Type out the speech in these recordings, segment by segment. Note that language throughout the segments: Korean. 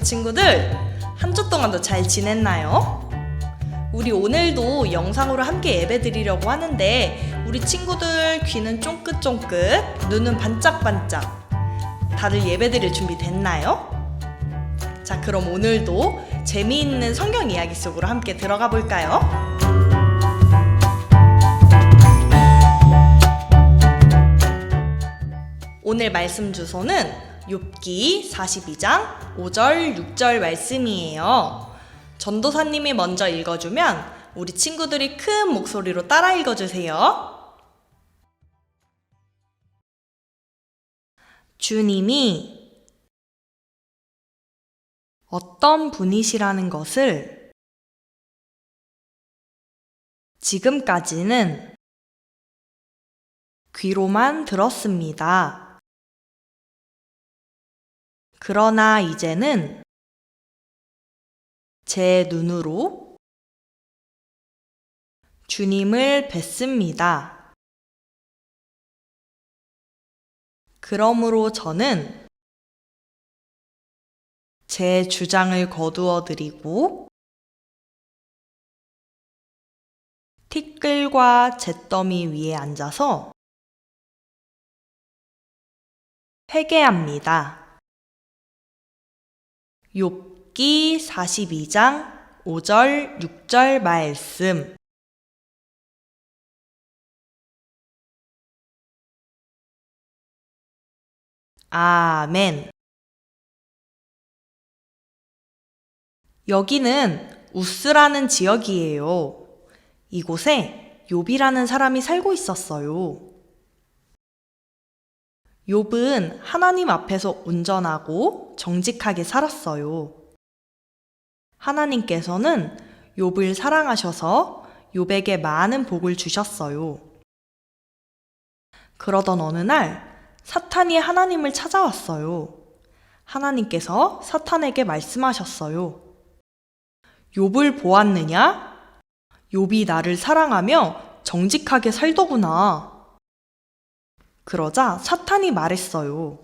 친구들, 한 주 동안도 잘 지냈나요? 우리 오늘도 영상으로 함께 예배 드리려고 하는데 우리 친구들 귀는 쫑긋쫑긋, 눈은 반짝반짝. 다들 예배 드릴 준비 됐나요? 자, 그럼 오늘도 재미있는 성경 이야기 속으로 함께 들어가 볼까요? 오늘 말씀 주소는 욥기 42장 5절 6절 말씀이에요. 전도사님이 먼저 읽어주면 우리 친구들이 큰 목소리로 따라 읽어주세요. 주님이 어떤 분이시라는 것을 지금까지는 귀로만 들었습니다. 그러나 이제는 제 눈으로 주님을 뵙습니다. 그러므로 저는 제 주장을 거두어 드리고 티끌과 잿더미 위에 앉아서 회개합니다. 욥기 42장 5절 6절 말씀. 아멘. 여기는 우스라는 지역이에요. 이곳에 욥이라는 사람이 살고 있었어요. 욥은 하나님 앞에서 온전하고 정직하게 살았어요. 하나님께서는 욥을 사랑하셔서 욥에게 많은 복을 주셨어요. 그러던 어느 날 사탄이 하나님을 찾아왔어요. 하나님께서 사탄에게 말씀하셨어요. 욥을 보았느냐? 욥이 나를 사랑하며 정직하게 살더구나. 그러자 사탄이 말했어요.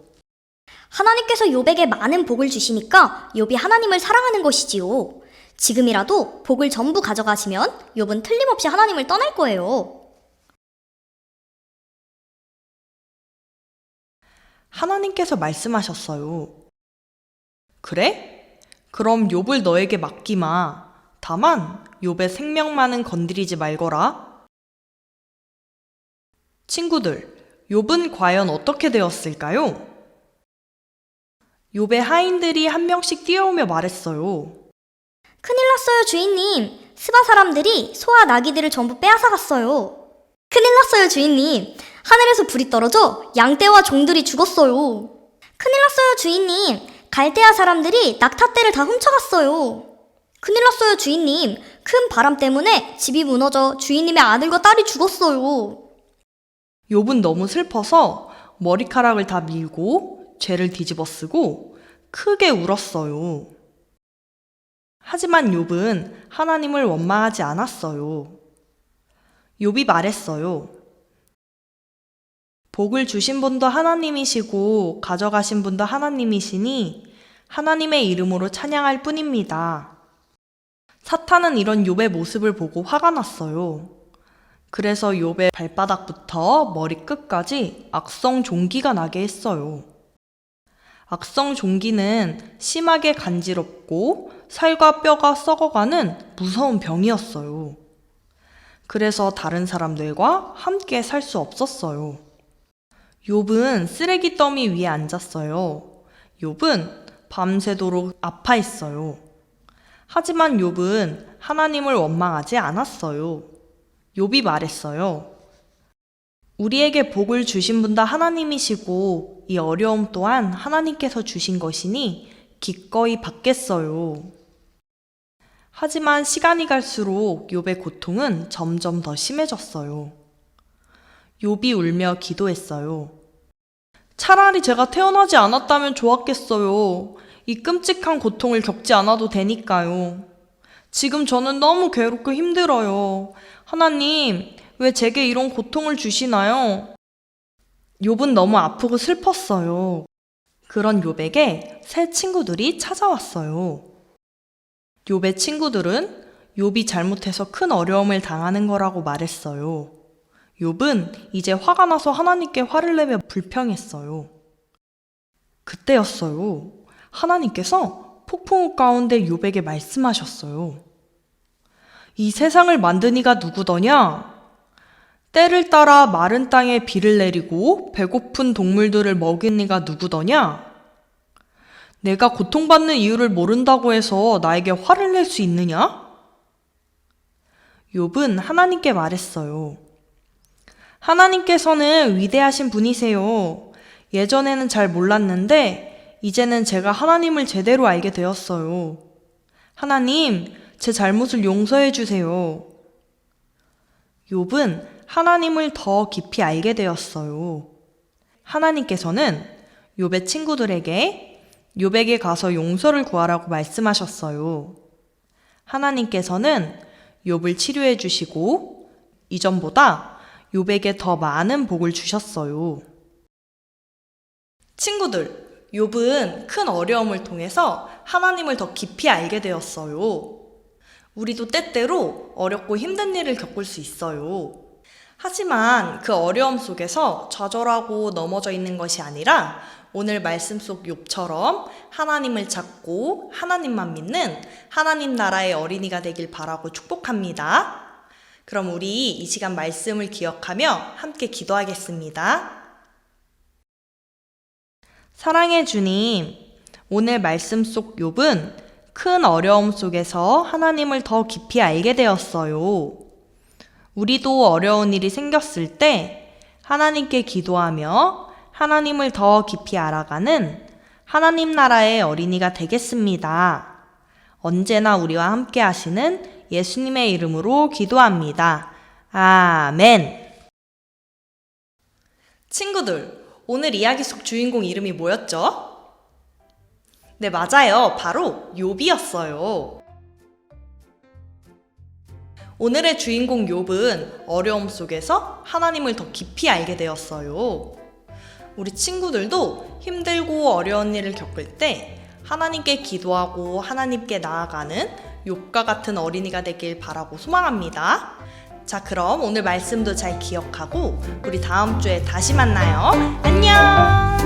하나님께서 욥에게 많은 복을 주시니까 욥이 하나님을 사랑하는 것이지요. 지금이라도 복을 전부 가져가시면 욥은 틀림없이 하나님을 떠날 거예요. 하나님께서 말씀하셨어요. 그래? 그럼 욥을 너에게 맡기마. 다만 욥의 생명만은 건드리지 말거라. 친구들, 욥은 과연 어떻게 되었을까요? 욥의 하인들이 한 명씩 뛰어오며 말했어요. 큰일 났어요, 주인님. 스바 사람들이 소와 나귀들을 전부 빼앗아갔어요. 큰일 났어요, 주인님. 하늘에서 불이 떨어져 양떼와 종들이 죽었어요. 큰일 났어요, 주인님. 갈대아 사람들이 낙타떼를 다 훔쳐갔어요. 큰일 났어요, 주인님. 큰 바람 때문에 집이 무너져 주인님의 아들과 딸이 죽었어요. 욥은 너무 슬퍼서 머리카락을 다 밀고 죄를 뒤집어 쓰고 크게 울었어요. 하지만 욥은 하나님을 원망하지 않았어요. 욥이 말했어요. 복을 주신 분도 하나님이시고 가져가신 분도 하나님이시니 하나님의 이름으로 찬양할 뿐입니다. 사탄은 이런 욥의 모습을 보고 화가 났어요. 그래서 욥의 발바닥부터 머리끝까지 악성 종기가 나게 했어요. 악성 종기는 심하게 간지럽고 살과 뼈가 썩어가는 무서운 병이었어요. 그래서 다른 사람들과 함께 살 수 없었어요. 욥은 쓰레기 더미 위에 앉았어요. 욥은 밤새도록 아파했어요. 하지만 욥은 하나님을 원망하지 않았어요. 욥이 말했어요. 우리에게 복을 주신 분 다 하나님이시고 이 어려움 또한 하나님께서 주신 것이니 기꺼이 받겠어요. 하지만 시간이 갈수록 욥의 고통은 점점 더 심해졌어요. 욥이 울며 기도했어요. 차라리 제가 태어나지 않았다면 좋았겠어요. 이 끔찍한 고통을 겪지 않아도 되니까요. 지금 저는 너무 괴롭고 힘들어요. 하나님, 왜 제게 이런 고통을 주시나요? 욥은 너무 아프고 슬펐어요. 그런 욥에게 새 친구들이 찾아왔어요. 욥의 친구들은 욥이 잘못해서 큰 어려움을 당하는 거라고 말했어요. 욥은 이제 화가 나서 하나님께 화를 내며 불평했어요. 그때였어요. 하나님께서 폭풍우 가운데 욥에게 말씀하셨어요. 이 세상을 만든 이가 누구더냐? 때를 따라 마른 땅에 비를 내리고 배고픈 동물들을 먹인 이가 누구더냐? 내가 고통받는 이유를 모른다고 해서 나에게 화를 낼 수 있느냐? 욥은 하나님께 말했어요. 하나님께서는 위대하신 분이세요. 예전에는 잘 몰랐는데 이제는 제가 하나님을 제대로 알게 되었어요. 하나님, 제 잘못을 용서해 주세요. 욥은 하나님을 더 깊이 알게 되었어요. 하나님께서는 욥의 친구들에게 욥에게 가서 용서를 구하라고 말씀하셨어요. 하나님께서는 욥을 치료해 주시고 이전보다 욥에게 더 많은 복을 주셨어요. 친구들, 욥은 큰 어려움을 통해서 하나님을 더 깊이 알게 되었어요. 우리도 때때로 어렵고 힘든 일을 겪을 수 있어요. 하지만 그 어려움 속에서 좌절하고 넘어져 있는 것이 아니라 오늘 말씀 속 욥처럼 하나님을 찾고 하나님만 믿는 하나님 나라의 어린이가 되길 바라고 축복합니다. 그럼 우리 이 시간 말씀을 기억하며 함께 기도하겠습니다. 사랑해 주님, 오늘 말씀 속 욥은 큰 어려움 속에서 하나님을 더 깊이 알게 되었어요. 우리도 어려운 일이 생겼을 때 하나님께 기도하며 하나님을 더 깊이 알아가는 하나님 나라의 어린이가 되겠습니다. 언제나 우리와 함께 하시는 예수님의 이름으로 기도합니다. 아멘. 친구들, 오늘 이야기 속 주인공 이름이 뭐였죠? 네, 맞아요. 바로 욥이었어요. 오늘의 주인공 욥은 어려움 속에서 하나님을 더 깊이 알게 되었어요. 우리 친구들도 힘들고 어려운 일을 겪을 때 하나님께 기도하고 하나님께 나아가는 욥과 같은 어린이가 되길 바라고 소망합니다. 자, 그럼 오늘 말씀도 잘 기억하고 우리 다음 주에 다시 만나요. 안녕!